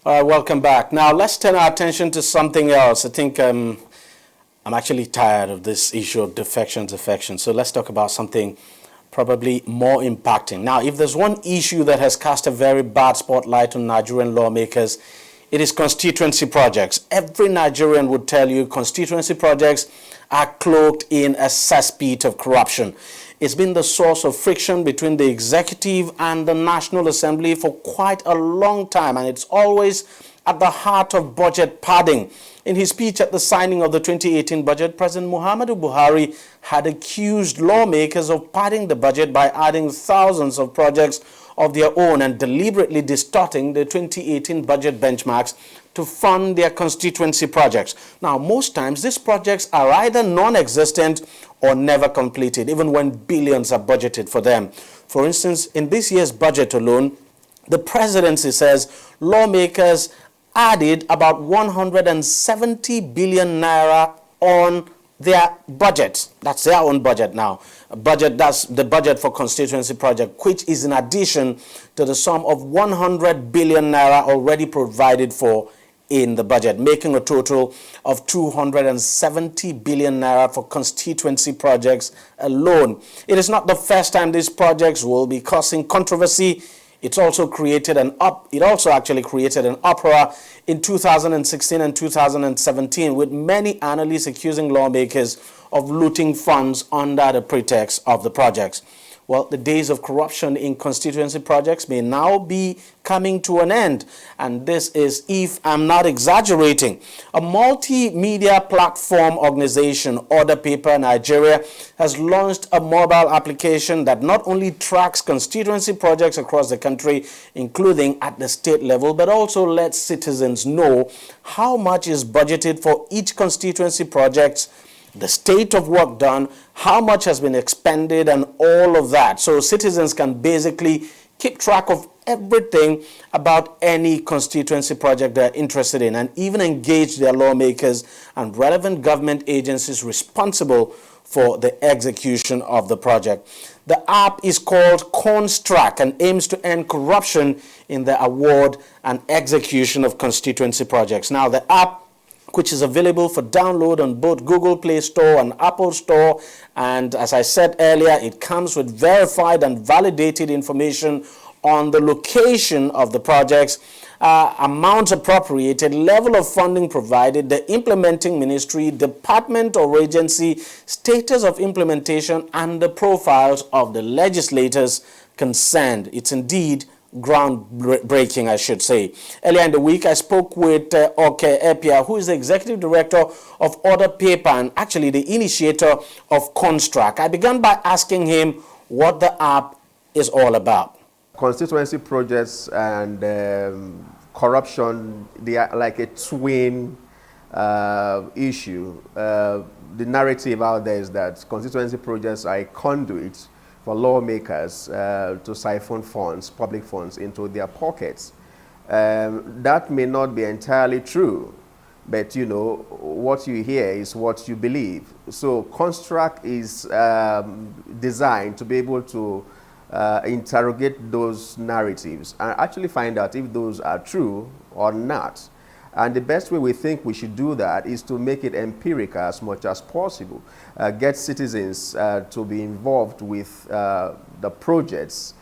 All right, welcome back. Now, let's turn our attention to something else. I think I'm actually tired of this issue of defection. So let's talk about something probably more impacting. Now, if there's one issue that has cast a very bad spotlight on Nigerian lawmakers, it is constituency projects. Every Nigerian would tell you constituency projects are cloaked in a cesspit of corruption. It's been the source of friction between the executive and the National Assembly for quite a long time, and it's always at the heart of budget padding. In his speech at the signing of the 2018 budget, President Muhammadu Buhari had accused lawmakers of padding the budget by adding thousands of projects of their own and deliberately distorting the 2018 budget benchmarks to fund their constituency projects. Now, most times these projects are either non-existent or never completed, even when billions are budgeted for them. For instance, in this year's budget alone, the presidency says lawmakers added about 170 billion naira on their budget. That's their own budget now. That's the budget for constituency project, which is in addition to the sum of 100 billion naira already provided for in the budget, making a total of 270 billion naira for constituency projects alone. It is not the first time these projects will be causing controversy. It also actually created an uproar in 2016 and 2017, with many analysts accusing lawmakers of looting funds under the pretext of the projects. Well, the days of corruption in constituency projects may now be coming to an end. And this is, if I'm not exaggerating, a multimedia platform organization, Order Paper Nigeria, has launched a mobile application that not only tracks constituency projects across the country, including at the state level, but also lets citizens know how much is budgeted for each constituency project, the state of work done, how much has been expended, and all of that. So citizens can basically keep track of everything about any constituency project they're interested in, and even engage their lawmakers and relevant government agencies responsible for the execution of the project. The app is called Constrack and aims to end corruption in the award and execution of constituency projects. Now, the app, which is available for download on both Google Play Store and Apple Store. And as I said earlier, it comes with verified and validated information on the location of the projects, amounts appropriated, level of funding provided, the implementing ministry, department or agency, status of implementation, and the profiles of the legislators concerned. It's indeed groundbreaking, I should say. Earlier in the week, I spoke with Oke Epia, who is the executive director of Order Paper and actually the initiator of Constrack. I began by asking him what the app is all about. Constituency projects and corruption, they are like a twin issue. The narrative out there is that constituency projects are a conduit for lawmakers to siphon funds, public funds, into their pockets. That may not be entirely true, but you know, what you hear is what you believe. So Constrack is designed to be able to interrogate those narratives and actually find out if those are true or not. And the best way we think we should do that is to make it empirical as much as possible. Get citizens to be involved with the projects,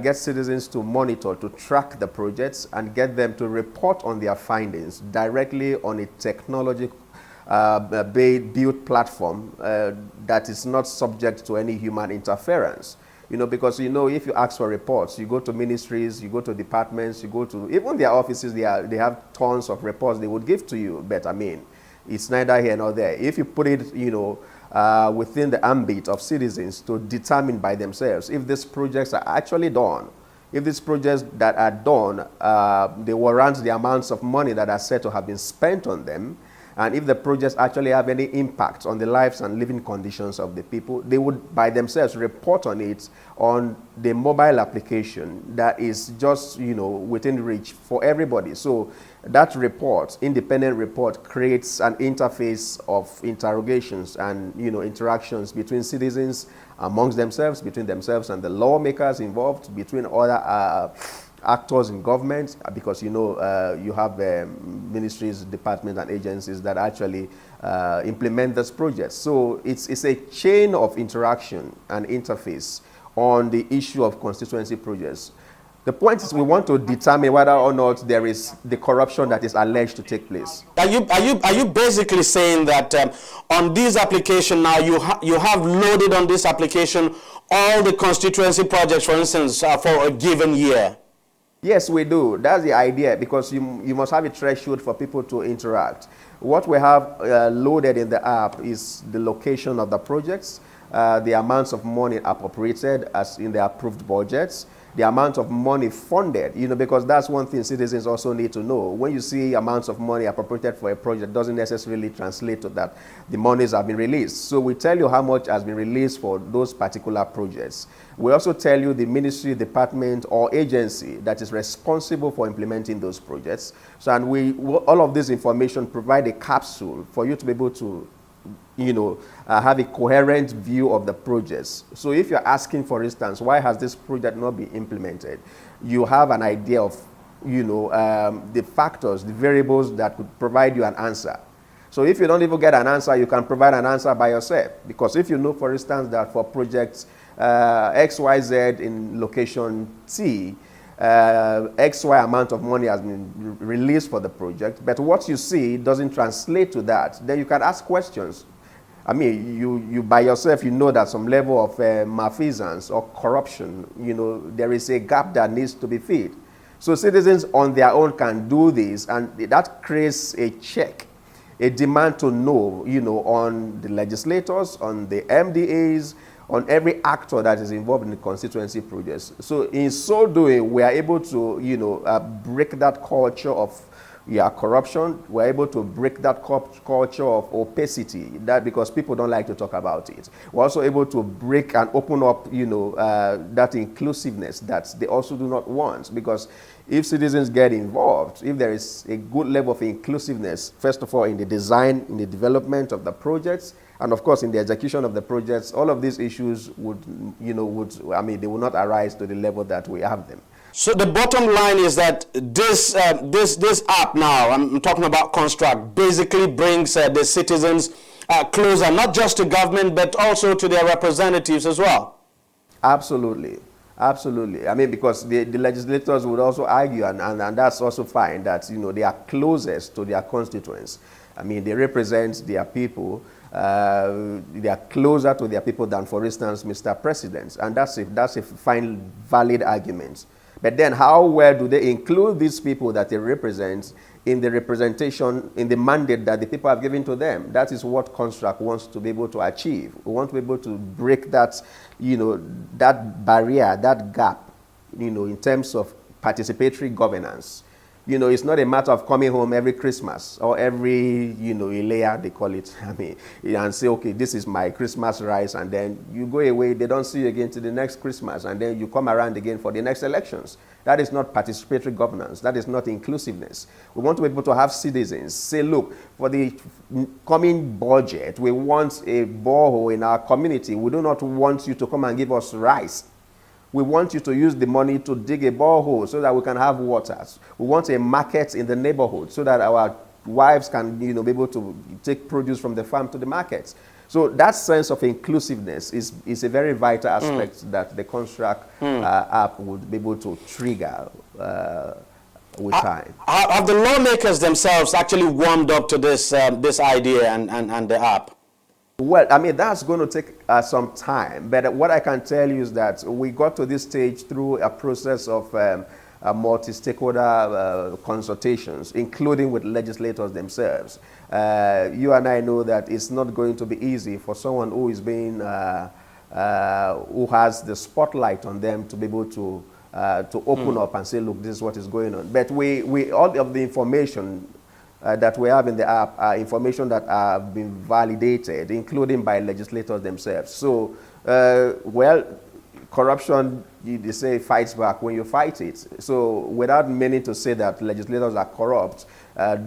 get citizens to monitor, to track the projects, and get them to report on their findings directly on a technology-built platform that is not subject to any human interference. You know, because, you know, if you ask for reports, you go to ministries, you go to departments, you go to even their offices, they have tons of reports they would give to you. But I mean, it's neither here nor there. If you put it, you know, within the ambit of citizens to determine by themselves if these projects are actually done, if these projects that are done, they warrant the amounts of money that are said to have been spent on them, and if the projects actually have any impact on the lives and living conditions of the people, they would by themselves report on it on the mobile application that is just, you know, within reach for everybody. So that report, independent report, creates an interface of interrogations and, you know, interactions between citizens amongst themselves, between themselves and the lawmakers involved, between other actors in government, because you know you have ministries, departments, and agencies that actually implement this project. So it's a chain of interaction and interface on the issue of constituency projects. The point is we want to determine whether or not there is the corruption that is alleged to take place. Are you basically saying that on this application now you have loaded on this application all the constituency projects, for instance, for a given year? Yes, we do. That's the idea, because you must have a threshold for people to interact. What we have loaded in the app is the location of the projects, the amounts of money appropriated as in the approved budgets, the amount of money funded, you know, because that's one thing citizens also need to know. When you see amounts of money appropriated for a project, doesn't necessarily translate to that the monies have been released. So we tell you how much has been released for those particular projects. We also tell you the ministry, department, or agency that is responsible for implementing those projects. So, and all of this information provide a capsule for you to be able to, you know, have a coherent view of the projects. So if you're asking, for instance, why has this project not been implemented, you have an idea of, you know, the factors, the variables that could provide you an answer. So if you don't even get an answer, you can provide an answer by yourself. Because if you know, for instance, that for projects XYZ in location T, XY amount of money has been released for the project, but what you see doesn't translate to that, then you can ask questions. I mean, you by yourself, you know that some level of malfeasance or corruption, you know, there is a gap that needs to be filled. So citizens on their own can do this, and that creates a check, a demand to know, you know, on the legislators, on the MDAs, on every actor that is involved in the constituency projects. So in so doing, we are able to, you know, break that culture of corruption. We're able to break that culture of opacity, that because people don't like to talk about it. We're also able to break and open up, you know, that inclusiveness that they also do not want, because if citizens get involved, if there is a good level of inclusiveness, first of all, in the design, in the development of the projects, and of course, in the execution of the projects, all of these issues would, you know, they will not arise to the level that we have them. So the bottom line is that this app now, I'm talking about Construct, basically brings the citizens closer, not just to government, but also to their representatives as well. Absolutely. Absolutely. I mean, because the legislators would also argue, and that's also fine, that, you know, they are closest to their constituents. I mean, they represent their people. They are closer to their people than, for instance, Mr. President. And that's a fine, valid argument. But then how well do they include these people that they represent in the representation, in the mandate that the people have given to them? That is what Construct wants to be able to achieve. We want to be able to break that, you know, that barrier, that gap, you know, in terms of participatory governance. You know, it's not a matter of coming home every Christmas or every, you know, Ilea, they call it, I mean, and say, okay, this is my Christmas rice, and then you go away, they don't see you again to the next Christmas, and then you come around again for the next elections. That is not participatory governance. That is not inclusiveness. We want to be able to have citizens say, look, for the coming budget, we want a borehole in our community. We do not want you to come and give us rice. We want you to use the money to dig a borehole so that we can have water. We want a market in the neighborhood so that our wives can, you know, be able to take produce from the farm to the markets. So that sense of inclusiveness is a very vital aspect that the Construct app would be able to trigger with time. Have the lawmakers themselves actually warmed up to this idea and the app? Well, I mean, that's going to take some time. But what I can tell you is that we got to this stage through a process of multi-stakeholder consultations, including with legislators themselves. You and I know that it's not going to be easy for someone who is being, who has the spotlight on them to be able to open up and say, look, this is what is going on. But we all of the information that we have in the app are information that have been validated, including by legislators themselves. So, well, corruption, they say, fights back when you fight it. So without meaning to say that legislators are corrupt,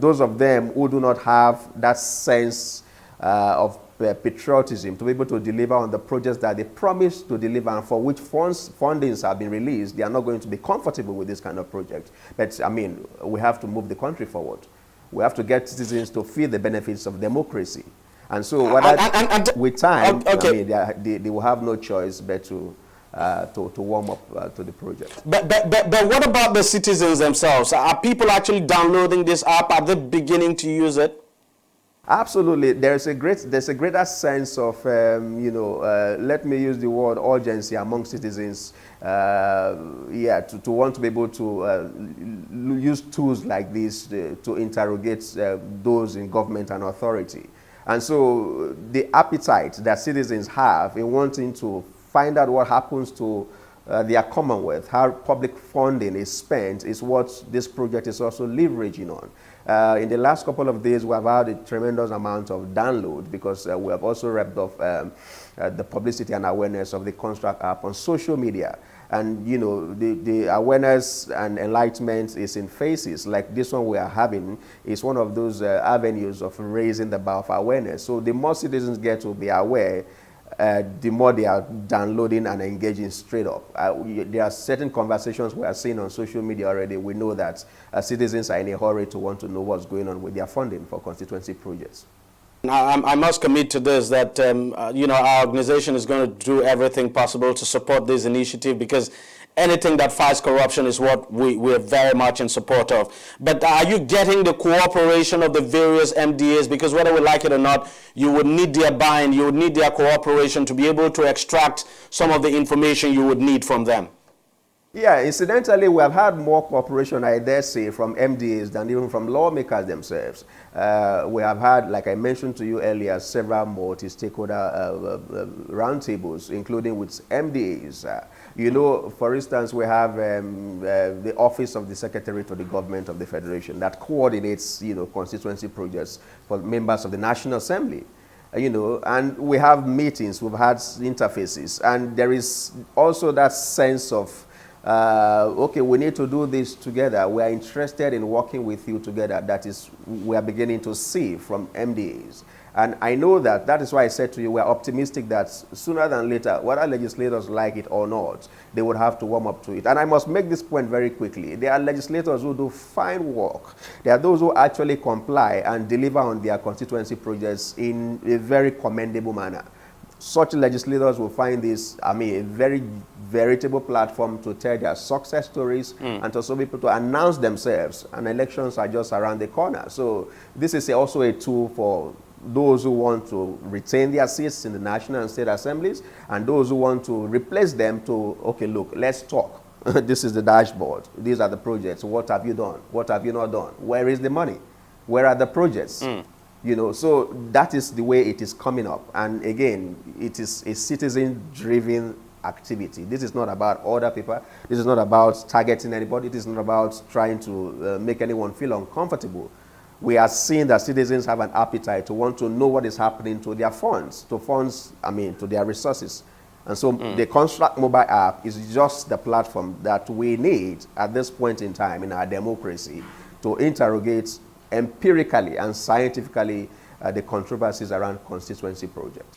those of them who do not have that sense of patriotism to be able to deliver on the projects that they promised to deliver and for which fundings have been released, they are not going to be comfortable with this kind of project. But I mean, we have to move the country forward. We have to get citizens to feel the benefits of democracy. And so with time, okay. I mean, they will have no choice but to warm up to the project. But what about the citizens themselves? Are people actually downloading this app? Are they beginning to use it? Absolutely, there's a greater sense of let me use the word urgency among citizens. To want to be able to use tools like this to interrogate those in government and authority, and so the appetite that citizens have in wanting to find out what happens to their commonwealth, how public funding is spent, is what this project is also leveraging on. In the last couple of days, we have had a tremendous amount of download because we have also wrapped up the publicity and awareness of the Construct app on social media. And, you know, the awareness and enlightenment is in phases. Like this one we are having is one of those avenues of raising the bar of awareness. So the more citizens get to be aware, the more they are downloading and engaging straight up. There are certain conversations we are seeing on social media already. We know that citizens are in a hurry to want to know what's going on with their funding for constituency projects. I must commit to this, that our organization is going to do everything possible to support this initiative, because anything that fights corruption is what we're very much in support of. But are you getting the cooperation of the various MDAs? Because whether we like it or not, you would need their buy-in, you would need their cooperation to be able to extract some of the information you would need from them. Yeah, incidentally, we have had more cooperation, I dare say, from MDAs than even from lawmakers themselves. We have had, like I mentioned to you earlier, several multi-stakeholder roundtables, including with MDAs. For instance, we have the Office of the Secretary to the Government of the Federation that coordinates, constituency projects for members of the National Assembly. And we have meetings, we've had interfaces, and there is also that sense of okay, we need to do this together. We are interested in working with you together. That is, we are beginning to see from MDAs. And I know that is why I said to you, we are optimistic that sooner than later, whether legislators like it or not, they would have to warm up to it. And I must make this point very quickly. There are legislators who do fine work. There are those who actually comply and deliver on their constituency projects in a very commendable manner. Such legislators will find this, a very veritable platform to tell their success stories and to also be able to announce themselves. And elections are just around the corner. So this is also a tool for those who want to retain their seats in the national and state assemblies, and those who want to replace them to, okay, look, let's talk. This is the dashboard. These are the projects. What have you done? What have you not done? Where is the money? Where are the projects? So that is the way it is coming up. And again, it is a citizen-driven activity. This is not about other people. This is not about targeting anybody. It is not about trying to make anyone feel uncomfortable. We are seeing that citizens have an appetite to want to know what is happening to their funds, to their resources. And so the Construct mobile app is just the platform that we need at this point in time in our democracy to interrogate empirically and scientifically the controversies around constituency projects.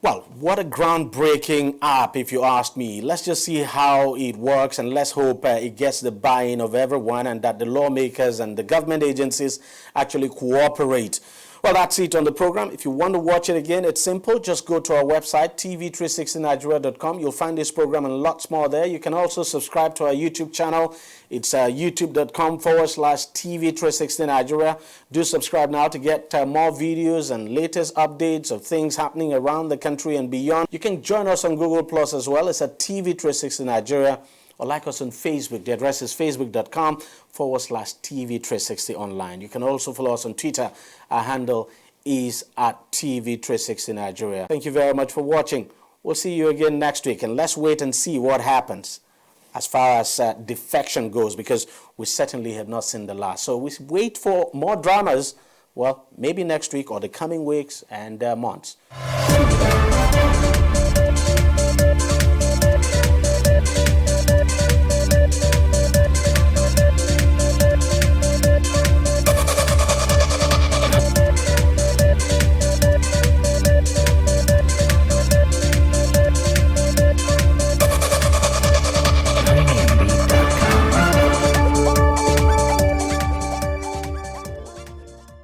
Well, what a groundbreaking app, if you ask me. Let's just see how it works, and let's hope it gets the buy-in of everyone, and that the lawmakers and the government agencies actually cooperate. Well, that's it on the program. If you want to watch it again, it's simple. Just go to our website, tv360nigeria.com. You'll find this program and lots more there. You can also subscribe to our YouTube channel. It's youtube.com/TV360Nigeria. Do subscribe now to get more videos and latest updates of things happening around the country and beyond. You can join us on Google Plus as well. It's at TV360Nigeria. Or like us on Facebook. The address is facebook.com/TV360 online. You can also follow us on Twitter. Our handle is at TV360 Nigeria. Thank you very much for watching. We'll see you again next week, and let's wait and see what happens as far as defection goes, because we certainly have not seen the last. So we wait for more dramas, well, maybe next week or the coming weeks and months.